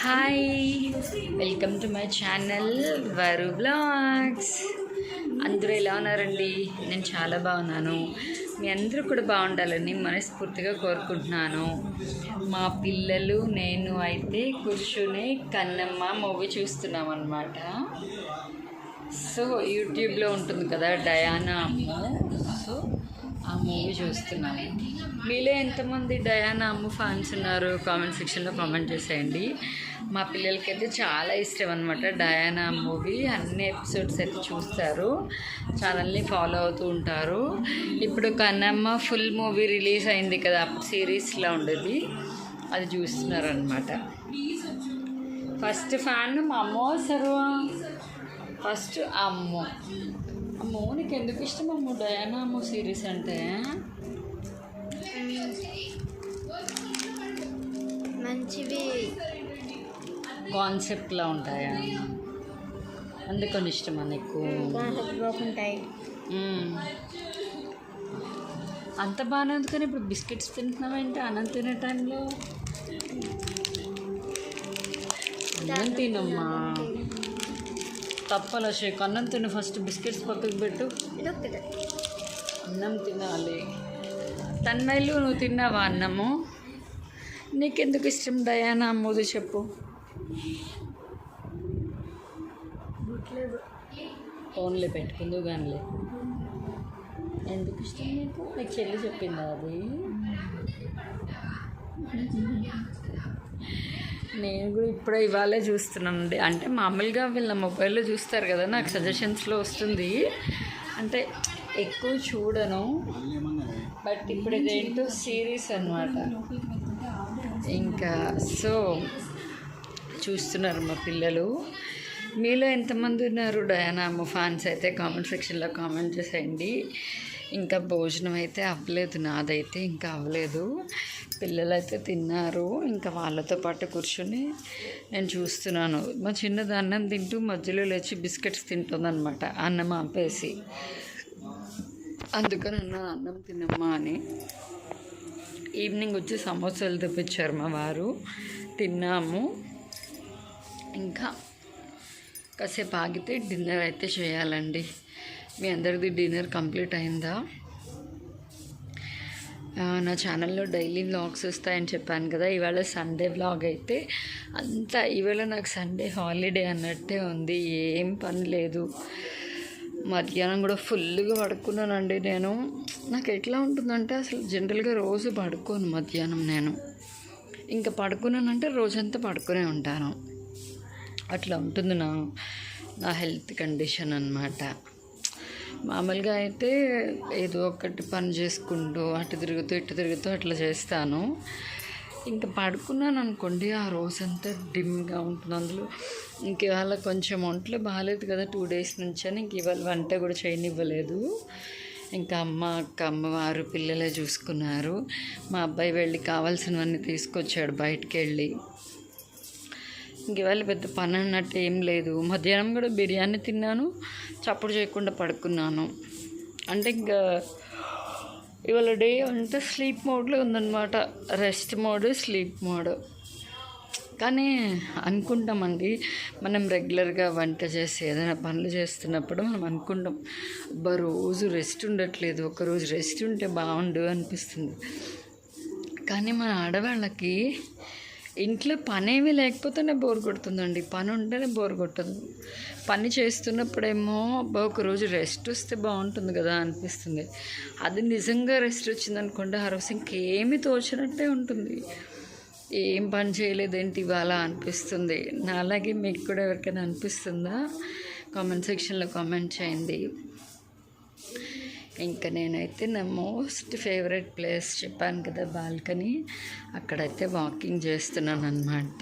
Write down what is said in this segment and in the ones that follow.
Hi, welcome to my channel వరు blogs. అందరూ ఎలా ఉన్నారండి? నేను చాలా బాగున్నాను. మీ అందరూ కూడా బాగుండాలని మనస్ఫూర్తిగా కోరుకుంటున్నాను. మా పిల్లలు నేను అయితే కూర్చుని కన్నమ్మ మూవీ చూస్తున్నాం అన్నమాట. సో యూట్యూబ్లో ఉంటుంది కదా డయానా అమ్మ, సో ఆ మూవీ చూస్తున్నాను. మీలో ఎంతమంది డయానా అమ్మ ఫ్యాన్స్ ఉన్నారు? కామెంట్ సెక్షన్లో కామెంట్ చేసేయండి. మా పిల్లలకైతే చాలా ఇష్టం అనమాట డయానా మూవీ. అన్ని ఎపిసోడ్స్ అయితే చూస్తారు, ఛానల్ని ఫాలో అవుతూ ఉంటారు. ఇప్పుడు కన్నమ్మ ఫుల్ మూవీ రిలీజ్ అయింది కదా, అప్పుడు సిరీస్లో ఉండేది, అది చూస్తున్నారు అనమాట. ఫస్ట్ ఫ్యాన్ మా అమ్మ సర్వ, ఫస్ట్ అమ్మ. అమ్మో, నీకు ఎందుకు ఇష్టం అమ్మ డయానా అమ్మ సిరీస్ అంటే? మంచివి కాన్సెప్ట్లా ఉంటాయా, అందుకని ఇష్టమా నీకు? బాగుంటాయి. అంత బాగానే ఉంది, కానీ ఇప్పుడు బిస్కెట్స్ తింటున్నావేంటి అన్నం తినే టైంలో? అన్నం తినమ్మా, తప్పలా షేక్. అన్నం తిను, ఫస్ట్ బిస్కెట్స్ పక్కకు పెట్టు, అన్నం తినాలి. తన్మయ్యలు నువ్వు తిన్నావా అన్నము? నీకెందుకు ఇష్టం డయానా అమ్మది చెప్పు. ఫోన్లో పెట్టుకుందు కానిలే. ఎందుకు ఇష్టం నీకు? నీకు చెల్లి చెప్పిందా అది? నేను కూడా ఇప్పుడే ఇవాళే చూస్తున్నానండి. అంటే మామూలుగా వీళ్ళ మొబైల్లో చూస్తారు కదా, నాకు సజెషన్స్లో వస్తుంది. అంటే ఎక్కువ చూడను, బట్ ఇప్పుడు ఇదేంటో సిరీస్ అన్నమాట. ఇంకా సో చూస్తున్నారు మా పిల్లలు. మీలో ఎంతమంది ఉన్నారు డయానా అమ్మ ఫ్యాన్స్? అయితే కామెంట్ సెక్షన్లో కామెంట్ చేసేయండి. ఇంకా భోజనం అయితే అవ్వలేదు, నాదైతే ఇంకా అవ్వలేదు. పిల్లలైతే తిన్నారు, ఇంకా వాళ్ళతో పాటు కూర్చొని నేను చూస్తున్నాను. మా చిన్నది అన్నం తింటూ మధ్యలో లేచి బిస్కెట్స్ తింటుందన్నమాట, అన్నం ఆపేసి. అందుకని అన్నం తినమ్మా అని. ఈవినింగ్ వచ్చి సమోసాలు తెప్పించారు మా వారు, తిన్నాము. ఇంకా కాసేపు ఆగితే డిన్నర్ అయితే చేయాలండి. మీ అందరిది డిన్నర్ కంప్లీట్ అయిందా? నా ఛానల్లో డైలీ వ్లాగ్స్ వస్తాయని చెప్పాను కదా, ఇవాళ సండే వ్లాగ్ అయితే అంతా. ఇవాళ నాకు సండే హాలిడే అన్నట్టే ఉంది, ఏం పని లేదు. మధ్యాహ్నం కూడా ఫుల్గా పడుకున్నానండి నేను. నాకు ఎట్లా ఉంటుందంటే అసలు జనరల్గా రోజు పడుకోను మధ్యాహ్నం నేను. ఇంకా పడుకున్నానంటే రోజంతా పడుకునే ఉంటాను. అట్లా ఉంటుంది నా హెల్త్ కండిషన్ అన్నమాట. మామూలుగా అయితే ఏదో ఒకటి పని చేసుకుంటూ అటు తిరుగుతూ అట్లా చేస్తాను. ఇంకా పడుకున్నాను అనుకోండి, ఆ రోజంతా డిమ్గా ఉంటుంది. అందులో ఇంక ఇవాళ కొంచెం ఒంట్లో బాగాలేదు కదా 2 days నుంచి అని ఇంక ఇవాళ వంట కూడా చేయనివ్వలేదు. ఇంకా అమ్మవారు పిల్లలే చూసుకున్నారు. మా అబ్బాయి వెళ్ళి కావాల్సినవన్నీ తీసుకొచ్చాడు బయటికి వెళ్ళి. ఇంక ఇవాళ పెద్ద పని అన్నట్టు ఏం లేదు. మధ్యాహ్నం కూడా బిర్యానీ తిన్నాను, చప్పుడు చేయకుండా పడుకున్నాను. అంటే ఇంకా ఇవాళ డే అంతా స్లీప్ మోడ్లో ఉందన్నమాట, రెస్ట్ మోడ్, స్లీప్ మోడ్. కానీ అనుకుంటామండి, మనం రెగ్యులర్గా వంట చేసి ఏదైనా పనులు చేస్తున్నప్పుడు మనం అనుకుంటాం, అబ్బా రోజు రెస్ట్ ఉండట్లేదు, ఒకరోజు రెస్ట్ ఉంటే బాగుండు అనిపిస్తుంది. కానీ మన ఆడవాళ్ళకి ఇంట్లో పనేవి లేకపోతేనే బోర్ కొడుతుందండి, పని ఉంటేనే బోర్ కొట్టదు. పని చేస్తున్నప్పుడేమో అబ్బా ఒకరోజు రెస్ట్ వస్తే బాగుంటుంది కదా అనిపిస్తుంది. అది నిజంగా రెస్ట్ వచ్చిందనుకోండి, ఆ రోజు ఇంకేమీ తోచినట్టే ఉంటుంది, ఏం పని చేయలేదేంటి ఇవాళ అనిపిస్తుంది. అలాగే మీకు కూడా ఎవరికైనా అనిపిస్తుందా? కామెంట్ సెక్షన్లో కామెంట్ చేయండి. ఇంకా నేనైతే నా మోస్ట్ ఫేవరెట్ ప్లేస్ చెప్పాను కదా బాల్కనీ, అక్కడైతే వాకింగ్ చేస్తున్నాను అన్నమాట.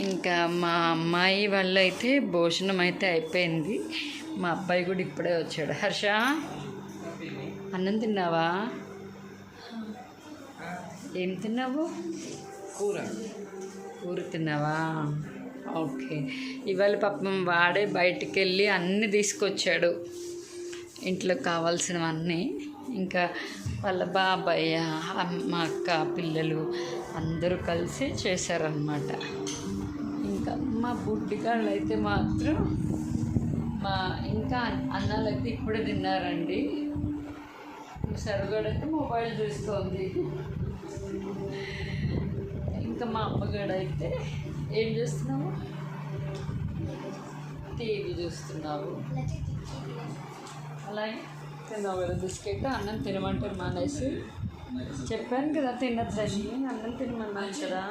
ఇంకా మా అమ్మాయి వాళ్ళు అయితే భోజనం అయితే అయిపోయింది, మా అబ్బాయి కూడా ఇప్పుడే వచ్చాడు. హర్ష, అన్నం తిన్నావా? ఏం తిన్నావు? కూర తిన్నావా? ఓకే. ఇవాళ పాపం వాడే బయటికి వెళ్ళి అన్నీ తీసుకొచ్చాడు, ఇంట్లో కావాల్సినవన్నీ. ఇంకా వాళ్ళ బాబాయ్, మా అక్క, పిల్లలు అందరూ కలిసి చేశారనమాట. ఇంకా మా బుడ్డిగాళ్ళు అయితే మాత్రం ఇంకా అన్నాలు అయితే ఇప్పుడే తిన్నారండి. సరుగాడైతే మొబైల్ చూస్తోంది. ఇంకా మా అమ్మగాడైతే ఏం చేస్తున్నావు? టీవీ చూస్తున్నావు. అలాగే తిన్నావు కదా బిస్కెట్. అన్నం తినమంటారు మానేసి చెప్పాను కదా తినద్దని. అన్నం తినమన్నాను కదా,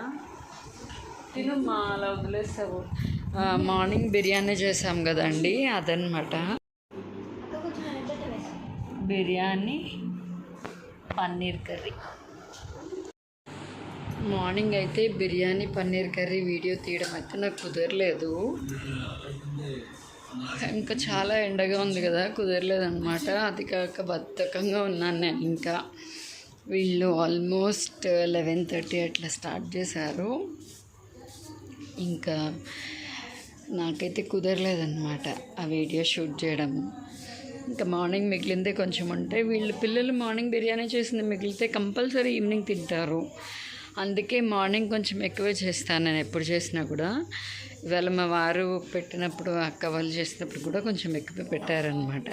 తిను మా అలా వదిలేస్తావు. మార్నింగ్ బిర్యానీ చేసాం కదండి, అదనమాట. బిర్యానీ పన్నీర్ కర్రీ. మార్నింగ్ అయితే బిర్యానీ పన్నీర్ కర్రీ వీడియో తీయడం అయితే నాకు కుదరలేదు. ఇంకా చాలా ఎండగా ఉంది కదా, కుదరలేదన్నమాట. అది కాక బద్ధకంగా ఉన్నాను నేను. ఇంకా వీళ్ళు ఆల్మోస్ట్ 11:30 అట్లా స్టార్ట్ చేశారు. ఇంకా నాకైతే కుదరలేదన్నమాట ఆ వీడియో షూట్ చేయడము. ఇంకా మార్నింగ్ మిగిలిందే కొంచెం ఉంటే, వీళ్ళు పిల్లలు మార్నింగ్ బిర్యానీ చేసింది మిగిలితే కంపల్సరీ ఈవినింగ్ తింటారు. అందుకే మార్నింగ్ కొంచెం ఎక్కువే చేస్తాను నేను ఎప్పుడు చేసినా కూడా. ఇవాళ మా వారు పెట్టినప్పుడు, అక్క వాళ్ళు చేసినప్పుడు కూడా కొంచెం ఎక్కువ పెట్టారనమాట.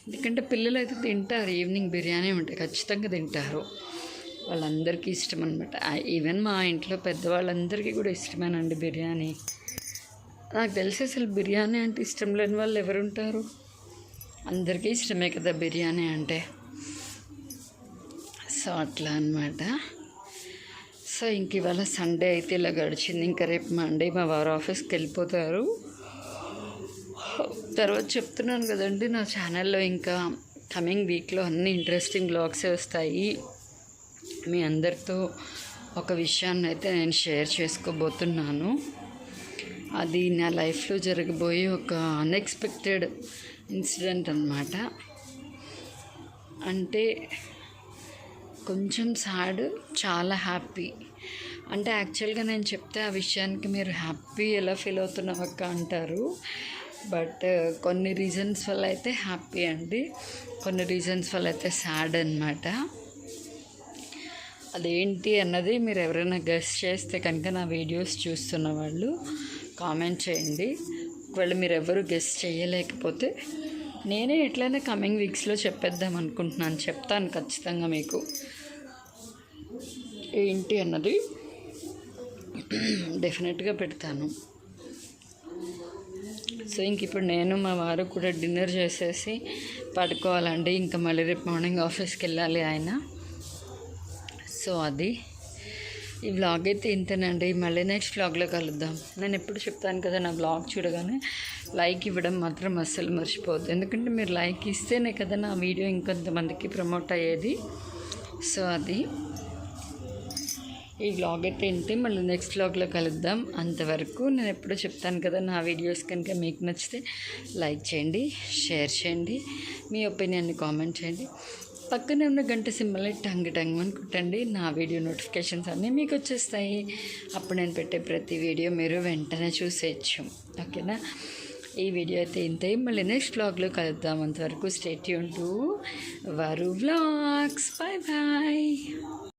ఎందుకంటే పిల్లలు అయితే తింటారు, ఈవినింగ్ బిర్యానీ ఉంటే ఖచ్చితంగా తింటారు. వాళ్ళందరికీ ఇష్టం అనమాట. ఈవెన్ మా ఇంట్లో పెద్దవాళ్ళందరికీ కూడా ఇష్టమేనండి బిర్యానీ. నాకు తెలిసి అసలు బిర్యానీ అంటే ఇష్టం లేని వాళ్ళు ఎవరుంటారు? అందరికీ ఇష్టమే కదా బిర్యానీ అంటే. సో అట్లా అనమాట. సో ఇంక ఇవాళ సండే అయితే ఇలా గడిచింది. ఇంకా రేపు మండే మా వారు ఆఫీస్కి వెళ్ళిపోతారు. తర్వాత చెప్తున్నాను కదండి, నా ఛానల్లో ఇంకా కమింగ్ వీక్లో అన్ని ఇంట్రెస్టింగ్ వ్లాగ్సే వస్తాయి. మీ అందరితో ఒక విషయాన్ని అయితే నేను షేర్ చేసుకోబోతున్నాను. అది నా లైఫ్లో జరగబోయే ఒక అన్ఎక్స్పెక్టెడ్ ఇన్సిడెంట్ అన్నమాట. అంటే కొంచెం సాడ్, చాలా హ్యాపీ. అంటే యాక్చువల్గా నేను చెప్తే ఆ విషయానికి మీరు హ్యాపీ ఎలా ఫీల్ అవుతున్నావు అక్క అంటారు. బట్ కొన్ని రీజన్స్ వల్ల అయితే హ్యాపీ అండి, కొన్ని రీజన్స్ వల్ల అయితే సాడ్ అన్నమాట. అదేంటి అన్నది మీరు ఎవరైనా గెస్ చేస్తే కనుక నా వీడియోస్ చూస్తున్న వాళ్ళు కామెంట్ చేయండి. ఒకవేళ మీరు ఎవరు గెస్ చేయలేకపోతే నేనే ఎట్లయినా కమింగ్ వీక్స్లో చెప్పేద్దాం అనుకుంటున్నాను. చెప్తాను ఖచ్చితంగా మీకు ఏంటి అన్నది డెఫినెట్గా పెడతాను. సో ఇంక ఇప్పుడు నేను మా వారు కూడా డిన్నర్ చేసేసి పడుకోవాలండి. ఇంకా మళ్ళీ రేపు మార్నింగ్ ఆఫీస్కి వెళ్ళాలి ఆయన. సో అది ఈ వ్లాగ్ అయితే ఇంతేనండి. మళ్ళీ నెక్స్ట్ వ్లాగ్లో కలుద్దాం. నేను ఎప్పుడు చెప్తాను కదా, నా వ్లాగ్ చూడగానే లైక్ ఇవ్వడం మాత్రం అస్సలు మర్చిపోవద్దు. ఎందుకంటే మీరు లైక్ ఇస్తేనే కదా నా వీడియో ఇంకొంతమందికి ప్రమోట్ అయ్యేది. సో అది ఈ వ్లాగ్ అయితే ఇంతే. మళ్ళీ నెక్స్ట్ వ్లాగ్లో కలుద్దాం. అంతవరకు నేను ఎప్పుడూ చెప్తాను కదా, నా వీడియోస్ కనుక మీకు నచ్చితే లైక్ చేయండి, షేర్ చేయండి, మీ ఒపీనియన్ని కామెంట్ చేయండి. పక్కనే ఉన్న గంట సింబల్ని టంగ్ అని కొట్టండి. నా వీడియో నోటిఫికేషన్స్ అన్నీ మీకు వచ్చేస్తాయి. అప్పుడు నేను పెట్టే ప్రతి వీడియో మీరు వెంటనే చూసేయచ్చు. ఓకేనా? ఈ వీడియో అయితే ఇంతే. మళ్ళీ నెక్స్ట్ వ్లాగ్లో కలుద్దాం. అంతవరకు stay tuned to our vlogs. Bye bye.